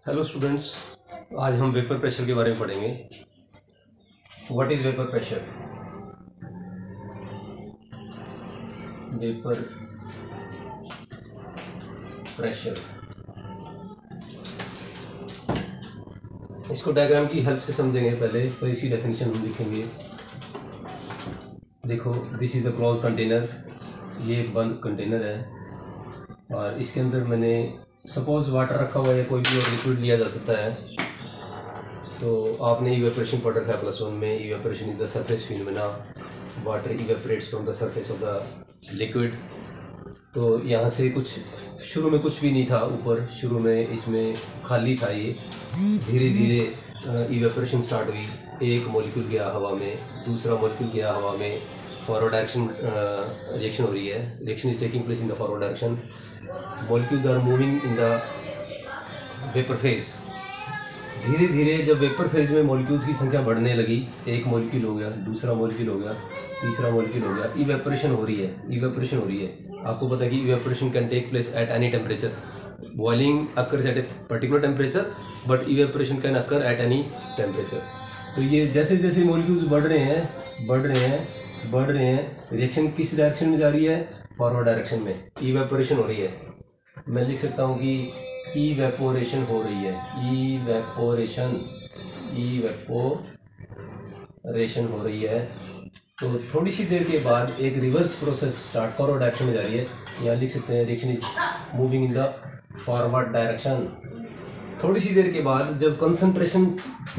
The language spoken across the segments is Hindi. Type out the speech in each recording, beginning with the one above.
हेलो स्टूडेंट्स, आज हम वेपर प्रेशर के बारे में पढ़ेंगे। What is vapour pressure? Vapour pressure, इसको डायग्राम की हेल्प से समझेंगे। पहले तो इसी डेफिनेशन हम लिखेंगे। देखो, this is the close container, ये एक बंद कंटेनर है और इसके अंदर मैंने सपोज वाटर रखा हुआ है, कोई भी और लिक्विड लिया जा सकता है। तो आपने इवेपोरेशन पढ़ रखा है +1 में। Evaporation is the surface phenomena, water evaporates from the surface of the liquid. तो यहाँ से कुछ शुरू में कुछ भी नहीं था ऊपर, शुरू में इसमें खाली था ये। धीरे धीरे इवेपोरेशन स्टार्ट हुई। एक मॉलिक्यूल गया हवा में, दूसरा मॉलिक्यूल गया हवा में, फॉरवर्ड डायरेक्शन रिएक्शन हो रही है। Reaction is taking place in the forward direction. Molecules are moving in the vapour phase. धीरे धीरे जब वेपर फेज में मॉलिक्यूल्स की संख्या बढ़ने लगी, एक मॉलिक्यूल हो गया, दूसरा मॉलिक्यूल हो गया, तीसरा मॉलिक्यूल हो गया, इवेपोरेशन हो रही है। इवेपोरेशन हो रही है। आपको पता है कि evaporation can take place at any temperature. Boiling occurs at a particular temperature, but evaporation can occur at any temperature. तो ये जैसे जैसे मॉलिक्यूल्स बढ़ रहे हैं, रिएक्शन किस डायरेक्शन में जा रही है? फॉरवर्ड डायरेक्शन में। इवेपोरेशन हो रही है। मैं लिख सकता हूँ कि इवेपोरेशन हो रही है। इवेपोरेशन हो रही है। तो थोड़ी सी देर के बाद एक reverse process start forward direction में जा रही है। यहाँ लिख सकते हैं reaction is moving in the forward direction. थोड़ी सी देर के बाद जब कंसंट्रेशन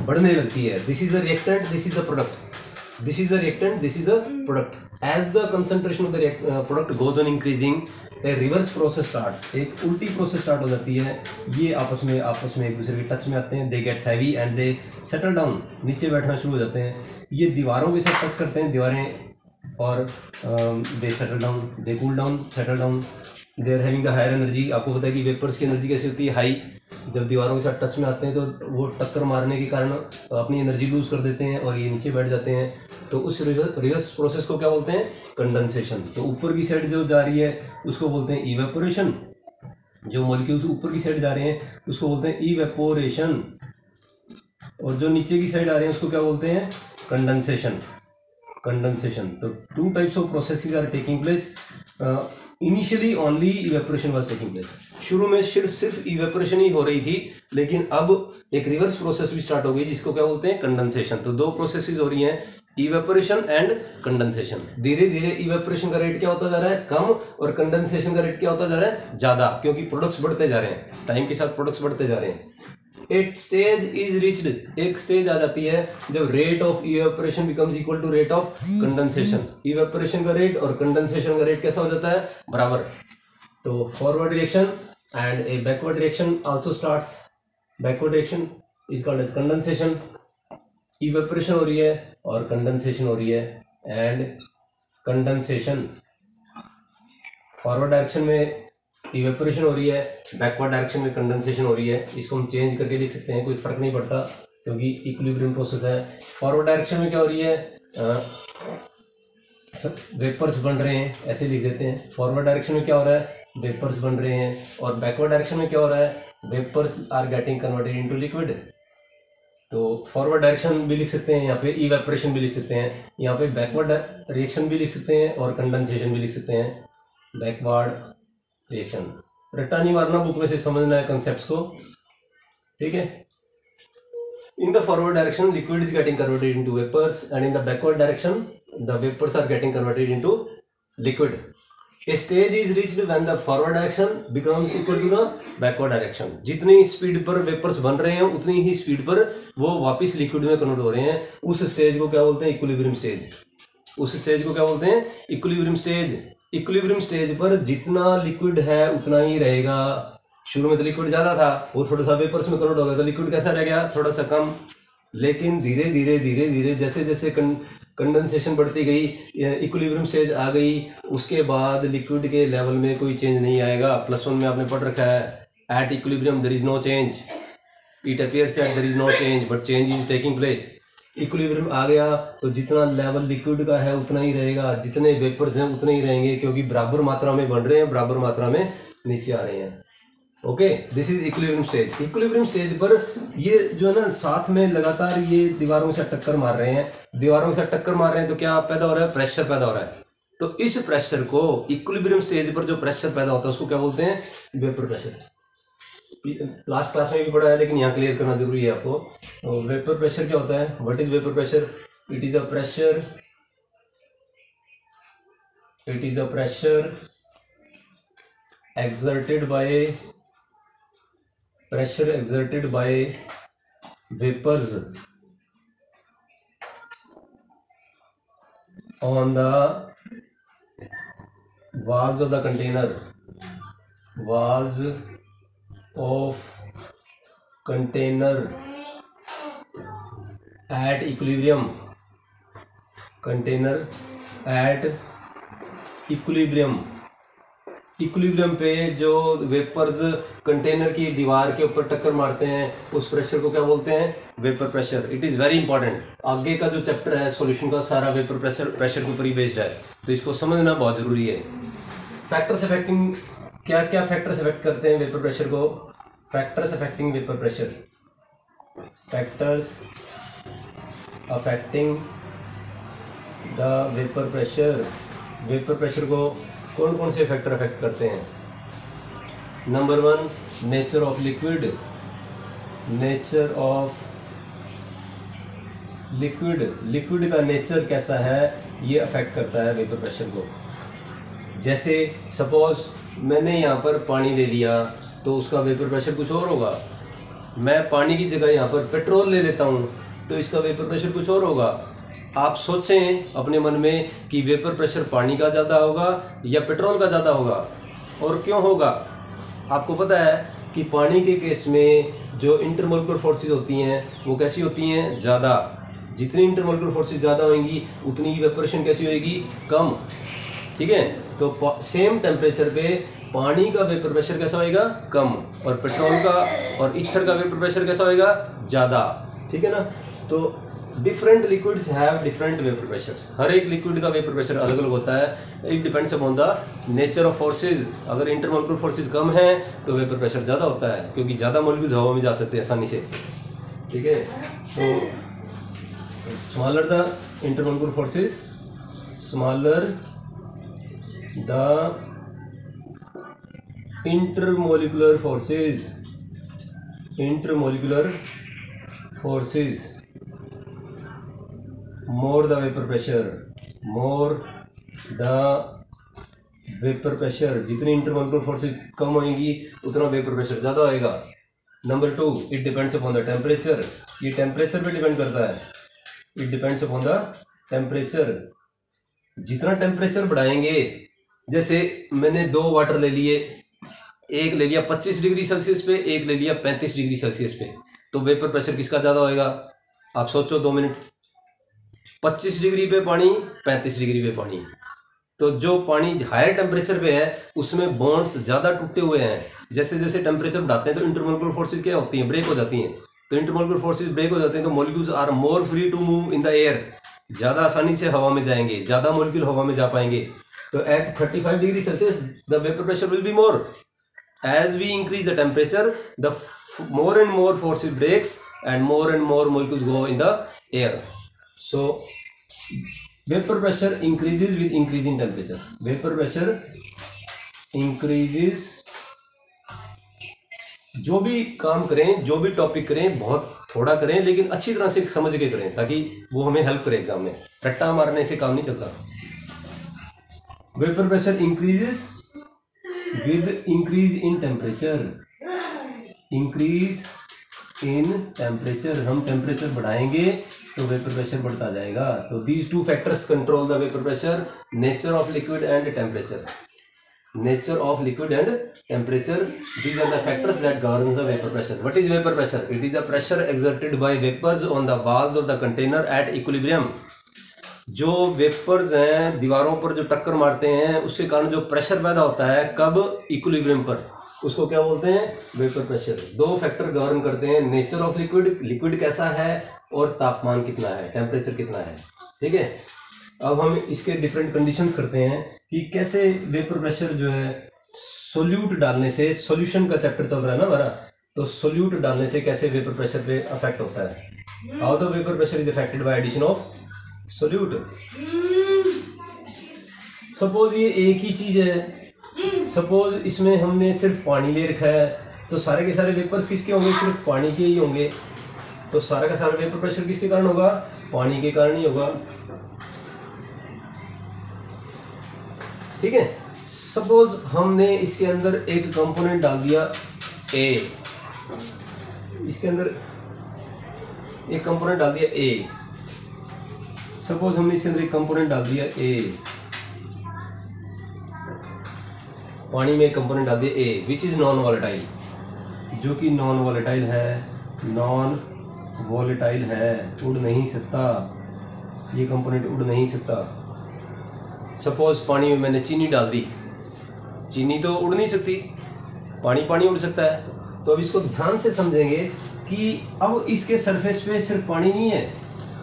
बढ़ने लगती है, this is the reactant, this is the product. This is the reactant, this is the product. As the concentration of the product goes on increasing, a reverse process starts. एक उल्टी प्रोसेस स्टार्ट हो जाती है। ये आपस में एक दूसरे के टच में आते हैं। They gets heavy and they settle down. नीचे बैठना शुरू हो जाते हैं। ये दीवारों के साथ टच करते हैं, दीवारें, और they settle down, they cool down, settle down. They are having the higher energy. आपको पता है कि वेपर्स की एनर्जी कैसी होती है? हाई। जब दीवारों के साथ टच में आते हैं तो वो टक्कर मारने के कारण अपनी एनर्जी लूज कर देते हैं और ये नीचे बैठ जाते हैं। तो उस रिवर्स प्रोसेस को क्या बोलते हैं? कंडेंसेशन। तो ऊपर की साइड जो जा रही है उसको बोलते हैं इवेपोरेशन। जो मॉलिक्यूल्स ऊपर की साइड जा रहे हैं उसको बोलते हैं इवेपोरेशन, और जो नीचे की साइड आ रहे हैं उसको क्या बोलते हैं? कंडेंसेशन। तो two types of processes are taking place. Initially only evaporation was taking place. शुरू में सिर्फ इवेपोरेशन ही हो रही थी, लेकिन अब एक रिवर्स प्रोसेस भी स्टार्ट हो गई जिसको क्या बोलते हैं? कंडेंसेशन। तो दो प्रोसेसेस हो रही हैं, इवेपोरेशन एंड कंडेंसेशन। धीरे धीरे इवेपोरेशन का रेट क्या होता जा रहा है? कम, और कंडेंसेशन का रेट क्या होता जा रहा है? ज्यादा, क्योंकि प्रोडक्ट्स बढ़ते जा रहे हैं। टाइम के साथ प्रोडक्ट्स बढ़ते जा रहे हैं। एक स्टेज इज रिच्ड, एक स्टेज आ जाती है जब rate of evaporation becomes equal to rate of condensation. Evaporation का रेट और कंडेंसेशन का रेट कैसा हो जाता है? बराबर। तो forward reaction and a backward reaction also starts. Backward reaction is called as condensation. Evaporation हो रही है और कंडेंसेशन हो रही है। एंड कंडेंसेशन, फॉरवर्ड डायरेक्शन में इवेपोरेशन हो रही है, बैकवर्ड डायरेक्शन में कंडेंसेशन हो रही है। इसको हम चेंज करके लिख सकते हैं, कोई फर्क नहीं पड़ता क्योंकि इक्विलिब्रियम प्रोसेस है। फॉरवर्ड डायरेक्शन में क्या हो रही है? वेपर्स बन रहे हैं, ऐसे लिख देते हैं। फॉरवर्ड डायरेक्शन में क्या हो रहा है? वेपर्स बन रहे हैं। और बैकवर्ड डायरेक्शन में क्या हो रहा है? Vapours are getting converted into liquid. तो फॉरवर्ड डायरेक्शन भी लिख सकते हैं, यहाँ पे इवेपोरेशन भी लिख सकते हैं, यहाँ पे बैकवर्ड रिएक्शन भी लिख सकते हैं और कंडेंसेशन भी लिख सकते हैं। बैकवर्ड रिएक्शन रट्टा नहीं मारना, बुक में से समझना है कंसेप्ट्स को, ठीक है। In the forward direction liquid is getting converted into vapours, and in the backward direction the vapours are getting converted into liquid. A stage is reached when the forward direction becomes equal to the backward direction. जितनी स्पीड पर वेपर्स बन रहे हैं उतनी ही स्पीड पर वो वापस लिक्विड में कन्वर्ट हो रहे हैं। उस स्टेज को क्या बोलते हैं? Equilibrium stage. उस स्टेज को क्या बोलते हैं? Equilibrium stage. इक्विलिब्रियम स्टेज पर जितना लिक्विड है उतना ही रहेगा। शुरू में तो लिक्विड ज़्यादा था, वो थोड़ा सा वेपर्स में कन्वर्ट हो गया तो लिक्विड कैसा रह गया? थोड़ा सा कम। लेकिन धीरे धीरे जैसे जैसे कंडेंसेशन बढ़ती गई, इक्विलिब्रियम स्टेज आ गई, उसके बाद लिक्विड के लेवल में कोई चेंज नहीं आएगा। +1 में आपने पढ़ रखा है, at equilibrium there is no change. It appears that there is no change but change is taking place. Equilibrium आ गया तो जितना लेवल लिक्विड का है उतना ही रहेगा, जितने वेपर्स हैं उतने ही रहेंगे, क्योंकि बराबर मात्रा में बढ़ रहे हैं, बराबर मात्रा में नीचे आ रहे हैं। Okay, this is equilibrium stage. Equilibrium stage पर ये जो है ना साथ में लगातार ये दीवारों से टक्कर मार रहे हैं, दीवारों से टक्कर मार रहे हैं, तो क्या पैदा हो रहा है? प्रेशर पैदा हो रहा है। तो इस प्रेशर को, इक्विलिब्रियम स्टेज पर जो प्रेशर पैदा होता है उसको क्या बोलते हैं? Vapour pressure. लास्ट क्लास में भी पढ़ा है लेकिन यहाँ क्लियर करना जरूरी है आपको। तो वेपर प्रेशर क्या होता है? What is vapour pressure? It is a pressure, it is a pressure exerted by vapors on the walls of the container, walls of container at equilibrium, container at equilibrium। Equilibrium पे जो वेपर्स कंटेनर की दीवार के ऊपर टक्कर मारते हैं उस प्रेशर को क्या बोलते हैं? Vapour pressure. It is very important. आगे का जो चैप्टर है सॉल्यूशन का सारा वेपर प्रेशर के ऊपर ही बेस्ड है, तो इसको समझना बहुत जरूरी है। फैक्टर्स अफेक्टिंग, क्या क्या फैक्टर्स अफेक्ट करते हैं वेपर प्रेशर को? Factors affecting vapour pressure, factors affecting the vapour pressure. Vapour pressure को कौन कौन से फैक्टर अफेक्ट करते हैं? Number 1, nature of liquid. Nature of liquid, liquid का नेचर कैसा है ये अफेक्ट करता है वेपर प्रेशर को। जैसे सपोज मैंने यहाँ पर पानी ले लिया तो उसका वेपर प्रेशर कुछ और होगा। मैं पानी की जगह यहाँ पर पेट्रोल ले लेता हूँ तो इसका वेपर प्रेशर कुछ और होगा। आप सोचें अपने मन में कि वेपर प्रेशर पानी का ज़्यादा होगा या पेट्रोल का ज़्यादा होगा, और क्यों होगा? आपको पता है कि पानी के केस में जो इंटरमोलिकुलर फोर्सेस होती हैं वो कैसी होती हैं? ज़्यादा। जितनी इंटरमोलिकुलर फोर्सेस ज़्यादा होंगी उतनी इवेपोरेशन कैसी होगी? कम। ठीक है, तो सेम टेम्परेचर पे पानी का वेपर प्रेशर कैसा होएगा? कम। और पेट्रोल का और ईथर का वेपर प्रेशर कैसा होएगा? ज़्यादा। ठीक है ना। तो different liquids have different vapour pressures. हर एक लिक्विड का वेपर प्रेशर अलग अलग होता है। It depends upon the nature of forces. अगर इंटरमोलिकुलर फोर्सेज कम हैं तो वेपर प्रेशर ज़्यादा होता है, क्योंकि ज़्यादा मॉलिक्यूल्स हवा में जा सकते हैं आसानी से। ठीक है, तो smaller the intermolecular forces, smaller the intermolecular forces, intermolecular forces, more the vapor pressure, more the vapor pressure। जितनी इंटरमोलिकुलर फोर्सेज कम होंगी उतना वेपर प्रेशर ज़्यादा होएगा। Number 2, it depends upon the temperature. ये टेम्परेचर पे डिपेंड करता है। It depends upon the temperature. जितना टेम्परेचर बढ़ाएंगे, जैसे मैंने 2 वाटर ले लिए, एक ले लिया 25 डिग्री सेल्सियस पे, एक ले लिया 35 डिग्री सेल्सियस पे, तो वेपर प्रेशर किसका ज़्यादा होएगा? आप सोचो 2 मिनट। 25 डिग्री पे पानी, 35 डिग्री पे पानी। तो जो पानी हायर टेम्परेचर पे है उसमें बॉन्ड्स ज़्यादा टूटे हुए हैं। जैसे जैसे टेम्परेचर बढ़ाते हैं तो इंटरमोलिकुलर फोर्सेज क्या होती हैं? ब्रेक हो जाती हैं। तो इंटरमोलिकुलर फोर्सेज ब्रेक हो जाते हैं तो molecules are more free to move in the air. ज़्यादा आसानी से हवा में जाएंगे, ज़्यादा मॉलिक्यूल हवा में जा पाएंगे। तो at 35 degree Celsius the vapour pressure will be more. As we increase the temperature, the more and more forces breaks and more molecules go in the air. So vapor pressure increases with increasing temperature. Vapor pressure increases। जो भी काम करें, जो भी टॉपिक करें, बहुत थोड़ा करें लेकिन अच्छी तरह से समझ के करें ताकि वो हमें हेल्प करे एग्जाम में। रट्टा मारने से काम नहीं चलता। Vapour pressure increases with increase in temperature। increase in temperature, हम टेम्परेचर बढ़ाएंगे तो वेपर प्रेशर बढ़ता जाएगा। तो these two factors control the vapor pressure, nature of liquid and temperature। nature of liquid and temperature, these are the factors that governs the vapor pressure। what is vapor pressure? it is the pressure exerted by vapors on the walls of the container at equilibrium। जो वेपर्स हैं दीवारों पर जो टक्कर मारते हैं उसके कारण जो प्रेशर पैदा होता है, कब? इक्विलिब्रियम पर, उसको क्या बोलते हैं? Vapour pressure. 2 फैक्टर गवर्न करते हैं, नेचर ऑफ लिक्विड, लिक्विड कैसा है, और तापमान कितना है, टेम्परेचर कितना है। ठीक है, अब हम इसके डिफरेंट कंडीशंस करते हैं कि कैसे वेपर प्रेशर जो है सोल्यूट डालने से, सॉल्यूशन का चैप्टर चल रहा है ना हमारा, तो सोल्यूट डालने से कैसे वेपर प्रेशर पे अफेक्ट होता है, how the vapour pressure is affected by addition of solute. Suppose ये एक ही चीज है, सपोज इसमें हमने सिर्फ पानी ले रखा है, तो सारे के सारे वेपर्स किसके होंगे, सिर्फ पानी के ही होंगे, तो सारा का सारा वेपर प्रेशर किसके कारण होगा, पानी के कारण ही होगा। ठीक है, सपोज हमने इसके अंदर एक कंपोनेंट डाल दिया ए, इसके अंदर एक कंपोनेंट डाल दिया ए, सपोज हमने इसके अंदर एक कंपोनेंट डाल दिया ए, पानी में एक कंपोनेंट डाल दिया ए विच इज नॉन वॉलेटाइल, जो कि नॉन वॉलेटाइल है, नॉन वॉलेटाइल है, उड़ नहीं सकता, ये कंपोनेंट उड़ नहीं सकता। सपोज पानी में मैंने चीनी डाल दी, चीनी तो उड़ नहीं सकती, पानी पानी उड़ सकता है। तो अब इसको ध्यान से समझेंगे कि अब इसके सरफेस पे सिर्फ पानी नहीं है,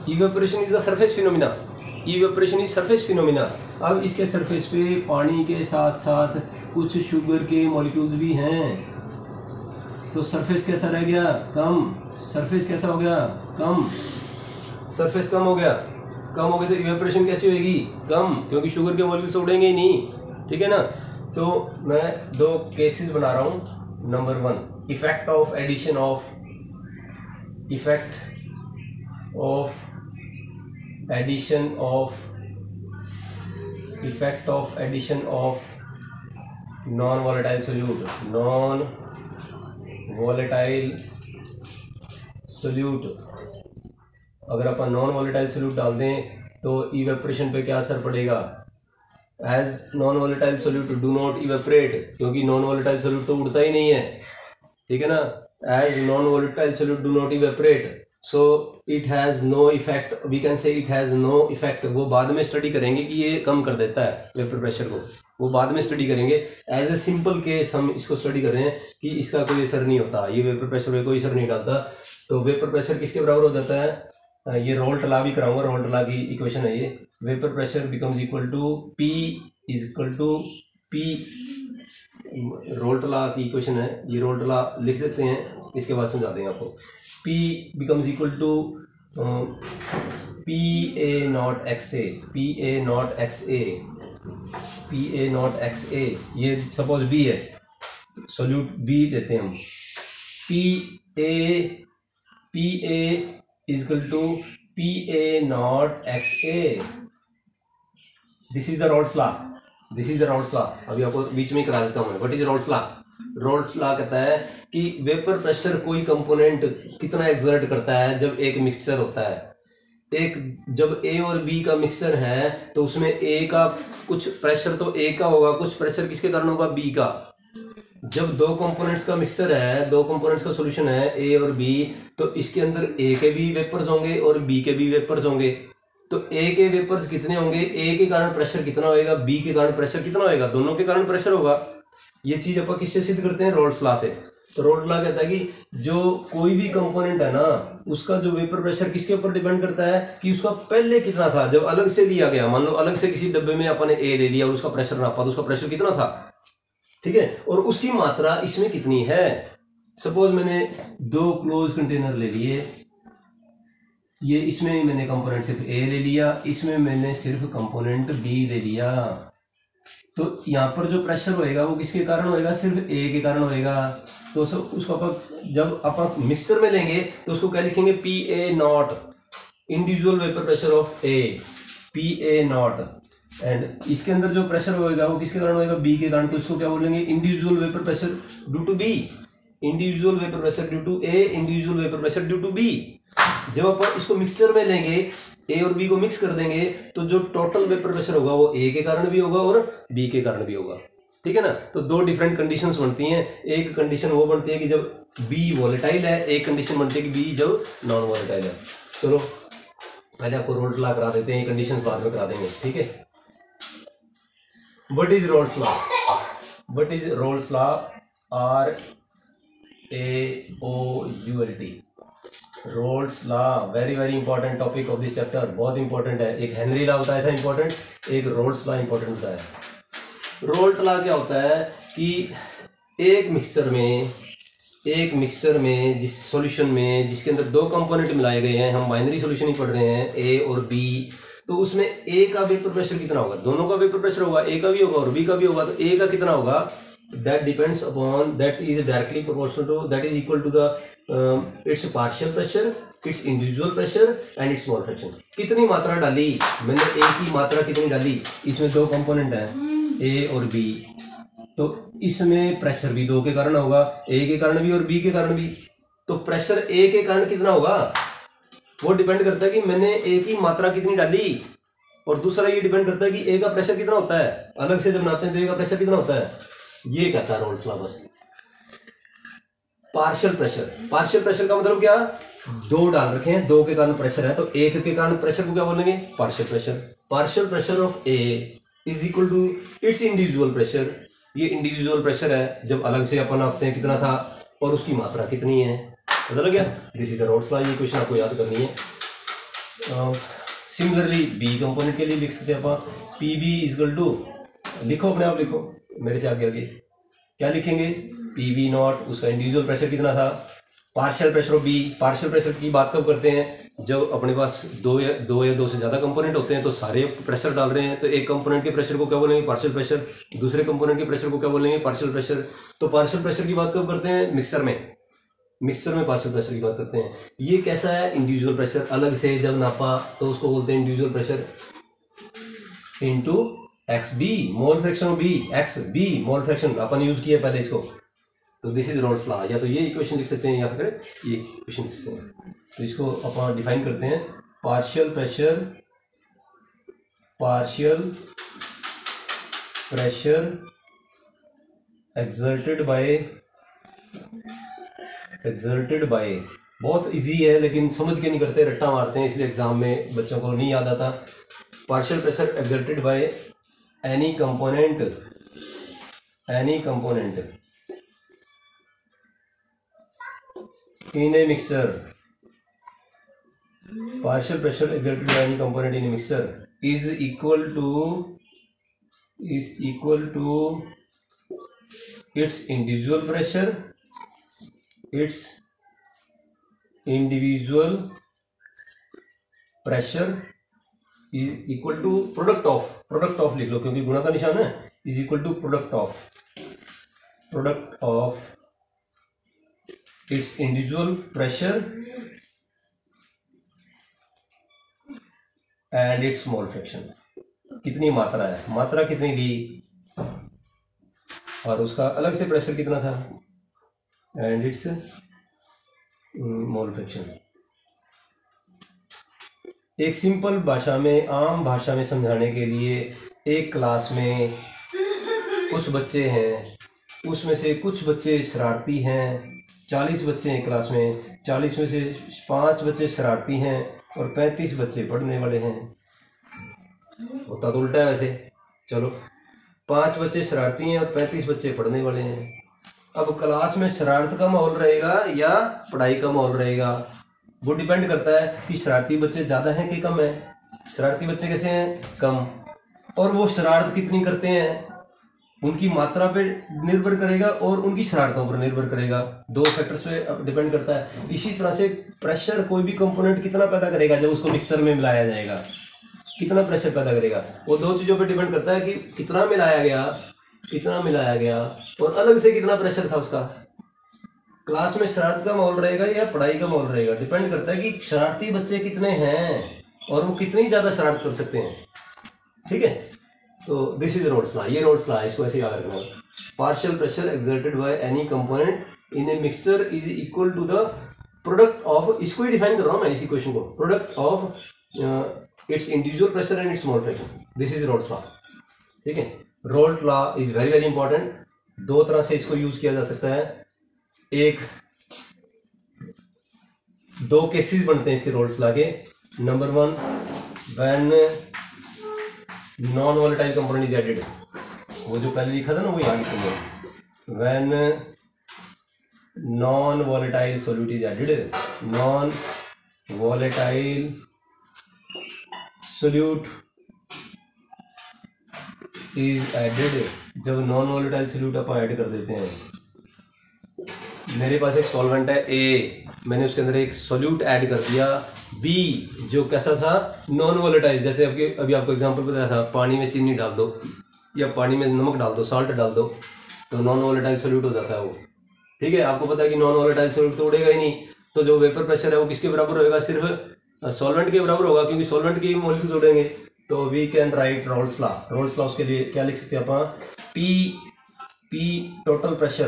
evaporation is the surface phenomena, evaporation is surface phenomena. अब इसके सरफेस पे पानी के साथ साथ कुछ शुगर के मॉलिक्यूल्स भी हैं, तो सरफेस कैसा रह गया, कम, सरफेस कैसा हो गया, कम, सरफेस कम हो गया, कम हो गया तो इवेपोरेशन कैसी होगी, कम, क्योंकि शुगर के मॉलिक्यूल्स उड़ेंगे ही नहीं। ठीक है ना, तो मैं दो केसेस बना रहा हूं। Number 1, effect of addition of, effect of addition of, effect of addition of non volatile solute, non volatile solute. अगर अपन नॉन वॉलेटाइल सोल्यूट डाल दें तो इवेपोरेशन पे क्या असर पड़ेगा, as non volatile solute do not evaporate, क्योंकि नॉन वॉलेटाइल सोल्यूट तो उड़ता ही नहीं है। ठीक है ना, as non volatile solute do not evaporate, so it has no effect, we can say it has no effect. वो बाद में स्टडी करेंगे कि ये कम कर देता है वेपर प्रेशर को, वो बाद में स्टडी करेंगे। एज ए सिंपल केस हम इसको स्टडी कर रहे हैं कि इसका कोई असर नहीं होता, ये वेपर प्रेशर पे कोई असर नहीं डालता। तो वेपर प्रेशर किसके बराबर हो जाता है, ये रोल्ट लॉ भी कराऊंगा, रोल्ट लॉ की इक्वेशन है ये, vapour pressure becomes equal to P is equal to P, Raoult law की इक्वेशन है ये, रोल्ट लॉ लिख देते हैं, इसके बाद समझा देंगे आपको। P becomes equal to PA not XA, PA not XA, PA not XA, ये सपोज B है, सोल्यूट B देते हैं हम, PA is equal to PA not XA, this is the Rolle's law, this is Rawls law. अभी आपको बीच में ही करा देता हूँ मैं, what is Rawls law. Rawls law कहता है कि वेपर प्रेशर कोई कंपोनेंट कितना एक्सर्ट करता है जब एक मिक्सचर होता है। एक जब ए और बी का मिक्सचर है तो उसमें ए का कुछ प्रेशर तो ए का होगा, कुछ प्रेशर किसके कारण होगा, बी का। जब दो कंपोनेंट्स का मिक्सचर है, दो कंपोनेंट्स का सॉल्यूशन है ए और बी, तो इसके अंदर ए के भी वेपर्स होंगे और बी के भी वेपर्स होंगे। तो ए के वेपर्स कितने होंगे, ए के कारण प्रेशर कितना होएगा, बी के कारण प्रेशर कितना होएगा, दोनों के कारण प्रेशर होगा। ये चीज अपन किससे सिद्ध करते हैं, रॉल्स लॉ से। तो रॉल्स लॉ कहता है कि जो कोई भी कंपोनेंट है ना, उसका जो वेपर प्रेशर किसके ऊपर डिपेंड करता है कि उसका पहले कितना था जब अलग से लिया गया। मान लो अलग से किसी डब्बे में अपन ने ए ले लिया और उसका प्रेशर नापा तो उसका प्रेशर कितना था, ठीक है, और उसकी मात्रा इसमें कितनी है। सपोज मैंने दो क्लोज कंटेनर ले लिए, ये इसमें मैंने कंपोनेंट सिर्फ ए ले लिया, इसमें मैंने सिर्फ कंपोनेंट बी ले लिया। तो यहाँ पर जो प्रेशर होएगा वो किसके कारण होएगा, सिर्फ ए के कारण होएगा। तो उसको अपन जब अपन मिक्सचर में लेंगे तो उसको क्या लिखेंगे, P A not, individual vapour pressure of A, P A not. And इसके अंदर जो प्रेशर होएगा वो किसके कारण होएगा, बी के कारण। तो इसको क्या बोलेंगे, individual vapour pressure due to B, individual vapour pressure due to A, individual vapour pressure due to B. जब अपन इसको मिक्सचर में लेंगे, ए और बी को मिक्स कर देंगे, तो जो टोटल वेपर प्रेशर होगा वो ए के कारण भी होगा और बी के कारण भी होगा, ठीक है ना। तो दो डिफरेंट कंडीशंस बनती हैं। एक कंडीशन वो बनती है कि जब बी वॉलेटाइल है, एक कंडीशन बनती है कि बी जब नॉन वॉलेटाइल है। चलो पहले आपको रोल्स लॉ करा देते हैं, कंडीशन बाद में करा देंगे, ठीक है। What is Raoult's law, what is Raoult's law, RAOULT, roles law, very very important topic of this chapter, बहुत इंपॉर्टेंट है। एक हेनरी लॉ बताया था इंपॉर्टेंट, एक रोल्स लॉ इंपॉर्टेंट होता है। रोल्स लॉ क्या होता है कि एक मिक्सचर में जिस सॉल्यूशन में जिसके अंदर दो कंपोनेंट मिलाए गए हैं, हम बाइनरी सॉल्यूशन ही पढ़ रहे हैं, ए और बी, तो उसमें ए का वेपर प्रेशर कितना होगा, दोनों का वेपर प्रेशर होगा, ए का भी होगा और बी का भी होगा, तो ए का कितना होगा, that depends upon, that is directly proportional to, that is equal to the its partial pressure, its individual pressure and its mole fraction. कितनी मात्रा डाली मैंने, ए की मात्रा कितनी डाली, इसमें दो कंपोनेंट है ए और बी, तो इसमें प्रेशर भी दो के कारण होगा, ए के कारण भी और बी के कारण भी। तो प्रेशर ए के कारण कितना होगा वो डिपेंड करता है कि मैंने ए की मात्रा कितनी डाली, और दूसरा ये डिपेंड करता है कि ए का प्रेशर कितना होता है, अलग से जब नापते हैं तो ए का प्रेशर कितना होता है, ये कहता है रोल्स लॉ। बस पार्शियल प्रेशर का मतलब क्या, दो डाल रखे हैं, दो के कारण प्रेशर है, तो एक के कारण प्रेशर को क्या बोलेंगे, partial pressure of A is equal to its individual pressure. ये इंडिविजुअल प्रेशर है, जब अलग से अपन नापते हैं कितना था और उसकी मात्रा कितनी है, पता लग गया। This is the roles law, ये क्वेश्चन आपको याद करनी है। सिमिलरली बी कंपोनेंट के लिए लिख सकते हैं अपन, पी बी इजकल टू, लिखो अपने आप लिखो मेरे से आगे क्या लिखेंगे, पी बी नॉट, उसका इंडिविजुअल प्रेशर कितना था, partial pressure of B. Partial pressure की बात कब करते हैं, जब अपने पास दो या दो से ज़्यादा कंपोनेंट होते हैं, तो सारे प्रेशर डाल रहे हैं, तो एक कंपोनेंट के प्रेशर को क्या बोलेंगे, पार्शियल प्रेशर, दूसरे कंपोनेंट के प्रेशर को क्या बोलेंगे, पार्शियल प्रेशर। तो पार्शियल प्रेशर की बात कब करते हैं, मिक्सर में पार्शियल प्रेशर की बात करते हैं। ये कैसा है, इंडिविजुअल प्रेशर, अलग से जब नापा तो उसको बोलते हैं individual pressure into X B, mole fraction of B, X B mole fraction अपन यूज किया पहले इसको। तो दिस इज रोल्स लॉ, या तो ये इक्वेशन लिख सकते हैं या फिर ये इक्वेशन लिख सकते हैं। तो इसको अपन डिफाइन करते हैं, पार्शियल प्रेशर एक्सर्टेड बाय, बहुत इजी है लेकिन समझ के नहीं करते, रट्टा मारते हैं, इसलिए एग्जाम में बच्चों को नहीं याद आता। Partial pressure exerted by any component in a mixture, partial pressure exerted by any component in a mixture is equal to its individual pressure is equal to product of लिख लो क्योंकि गुणा का निशान है, is equal to product of its individual pressure and its mole fraction। कितनी मात्रा है, मात्रा कितनी ली और उसका अलग से प्रेशर कितना था, एंड इट्स मोल फ्रैक्शन। एक सिंपल भाषा में, आम भाषा में समझाने के लिए, एक क्लास में कुछ बच्चे हैं, उसमें से कुछ बच्चे शरारती हैं, 40 बच्चे हैं क्लास में, 40 में से 5 बच्चे शरारती हैं और 35 बच्चे पढ़ने वाले हैं। होता तो उल्टा है वैसे, चलो 5 बच्चे शरारती हैं और 35 बच्चे पढ़ने वाले हैं। अब क्लास में शरारत का माहौल रहेगा या पढ़ाई का माहौल रहेगा, वो डिपेंड करता है कि शरारती बच्चे ज़्यादा हैं कि कम है। शरारती बच्चे कैसे हैं, कम, और वो शरारत कितनी करते हैं उनकी मात्रा पे निर्भर करेगा और उनकी शरारतों पर निर्भर करेगा, दो फैक्टर्स पे डिपेंड करता है। इसी तरह से प्रेशर कोई भी कंपोनेंट कितना पैदा करेगा जब उसको मिक्सर में मिलाया जाएगा, कितना प्रेशर पैदा करेगा, वो दो चीज़ों पे डिपेंड करता है कि कितना मिलाया गया और अलग से कितना प्रेशर था उसका। क्लास में शरारत का माहौल रहेगा या पढ़ाई का माहौल रहेगा, डिपेंड करता है कि शरारती बच्चे कितने हैं और वो कितनी ज़्यादा शरारत कर सकते हैं। ठीक है, तो दिस इज रोल्स लॉ, ये रोल्स लॉ है, इसको ऐसे याद रखना। Partial pressure exerted by any component in a mixture is equal to the product of, इसको ही डिफाइन कर रहा हूँ मैं इसी क्वेश्चन को, product of its individual pressure and its mole fraction. This is Raoult's law. ठीक है, roles law is very very important. दो तरह से इसको यूज किया जा सकता है, एक दो केसेस बनते हैं इसके रोल्स लॉ के। Number 1, when non volatile component is added, वो जो पहले लिखा था ना वो यहाँ लिखेंगे, when non volatile solute is added, non volatile solute is added, जब नॉन वोलेटाइल सोल्यूट अपन ऐड कर देते हैं, मेरे पास एक सॉल्वेंट है ए, मैंने उसके अंदर एक सोल्यूट ऐड कर दिया बी जो कैसा था, नॉन वोलेटाइल, जैसे अभी आपको एग्जांपल बताया था, पानी में चीनी डाल दो या पानी में नमक डाल दो, साल्ट डाल दो, तो नॉन वोलेटाइल सोल्यूट हो जाता है वो। ठीक है, आपको पता है कि नॉन वोलेटाइल सोल्यूट तो उड़ेगा ही नहीं, तो जो वेपर प्रेशर है वो किसके बराबर होगा, सिर्फ सॉल्वेंट के बराबर होगा, क्योंकि सॉल्वेंट के मॉलिक्यूल्स उड़ेंगे। तो we can write Raoult's law. Raoult's law उसके लिए क्या लिख सकते हैं अपन, पी टोटल प्रेशर,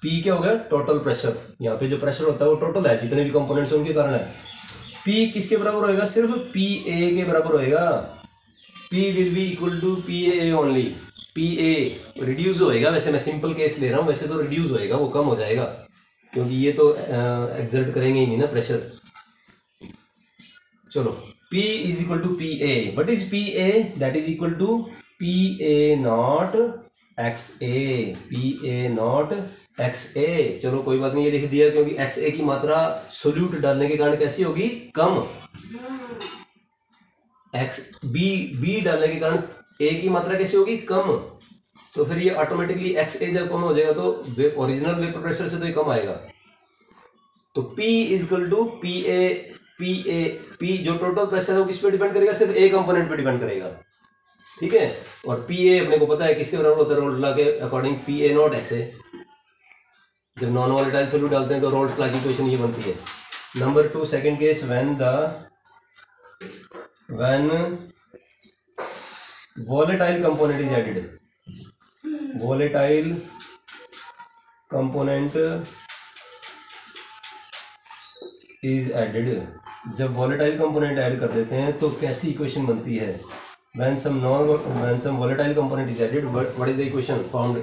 पी क्या हो गया, टोटल प्रेशर। यहाँ पे जो प्रेशर होता है वो टोटल है, जितने भी कंपोनेंट्स उनके कारण है। पी किसके बराबर होएगा, सिर्फ पी ए के बराबर होएगा। P will be equal to P A only. P A reduce होएगा, वैसे मैं सिंपल केस ले रहा हूँ, वैसे तो रिड्यूस होएगा, वो कम हो जाएगा, क्योंकि ये तो एक्सर्ट करेंगे ही नहीं ना प्रेशर। चलो, P is equal to PA. What is PA? That is equal to PA not XA. PA not XA. चलो कोई बात नहीं, ये लिख दिया, क्योंकि XA की मात्रा सोल्यूट डालने के कारण कैसी होगी, कम। B डालने के कारण A की मात्रा कैसी होगी, कम। तो फिर ये ऑटोमेटिकली XA जब कम हो जाएगा तो ओरिजिनल वेपर प्रेशर से तो ये कम आएगा। तो P is equal to P जो टोटल प्रेशर है वो किस पे डिपेंड करेगा, सिर्फ ए कंपोनेंट पे डिपेंड करेगा। ठीक है, और PA अपने को पता है किसके बराबर होता है, रोल्स लॉ के अकॉर्डिंग PA नॉट XA। जब नॉन वोलेटाइल सोल्यूट डालते हैं तो रोल्स लॉ की इक्वेशन ये बनती है। Number 2 second case, when volatile component is added. Volatile component is added, जब वोलेटाइल कंपोनेंट ऐड कर देते हैं तो कैसी इक्वेशन बनती है, when some volatile component is added, what is the equation found?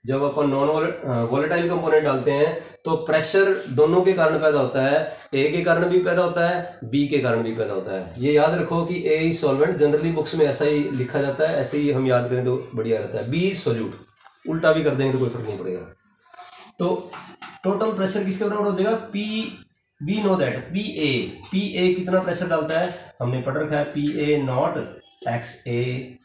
जब अपन नॉन वोलेटाइल कंपोनेंट डालते हैं तो प्रेशर दोनों के कारण पैदा होता है, ए के कारण भी पैदा होता है, बी के कारण भी पैदा होता है। ये याद रखो कि ए इज सॉल्वेंट, जनरली बुक्स में ऐसा ही लिखा जाता है, ऐसे ही हम याद करें तो बढ़िया रहता है। बी इज सोल्यूट, उल्टा भी कर देंगे तो कोई फर्क नहीं पड़ेगा। तो टोटल प्रेशर किसके बराबर हो जाएगा, we know that P A कितना प्रेशर डालता है, हमने पढ़ रखा है, P A not X A.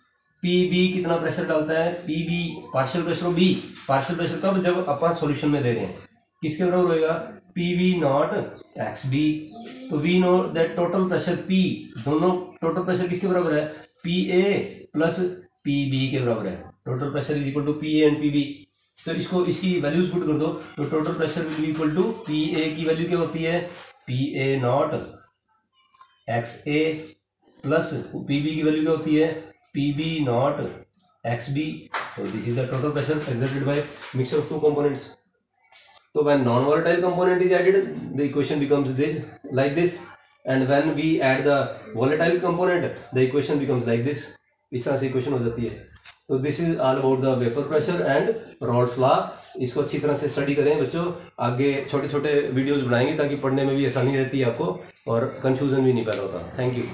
P B कितना प्रेशर डालता है, P B partial pressure, B partial pressure कब, जब अपन सॉल्यूशन में दे रहे हैं, किसके बराबर होएगा, P B not X B. तो we know that total pressure P, दोनों टोटल प्रेशर किसके बराबर है, P A plus P B के बराबर है। Total pressure is equal to P A and P B. तो इसकी वैल्यूज पुट कर दो, तो total pressure will be equal to P A की वैल्यू क्या होती है, P A not X A plus P B की वैल्यू क्या होती है, P B not X B. तो this is the total pressure exerted by mixture of two components. तो when non volatile component is added the equation becomes this like this, and when we add the volatile component the equation becomes like this. इस तरह से इक्वेशन हो जाती है। तो this is all about the vapour pressure and Raoult's law. इसको अच्छी तरह से स्टडी करें बच्चों, आगे छोटे छोटे वीडियोस बनाएंगे ताकि पढ़ने में भी आसानी रहती है आपको और कंफ्यूजन भी नहीं पैदा होता। Thank you.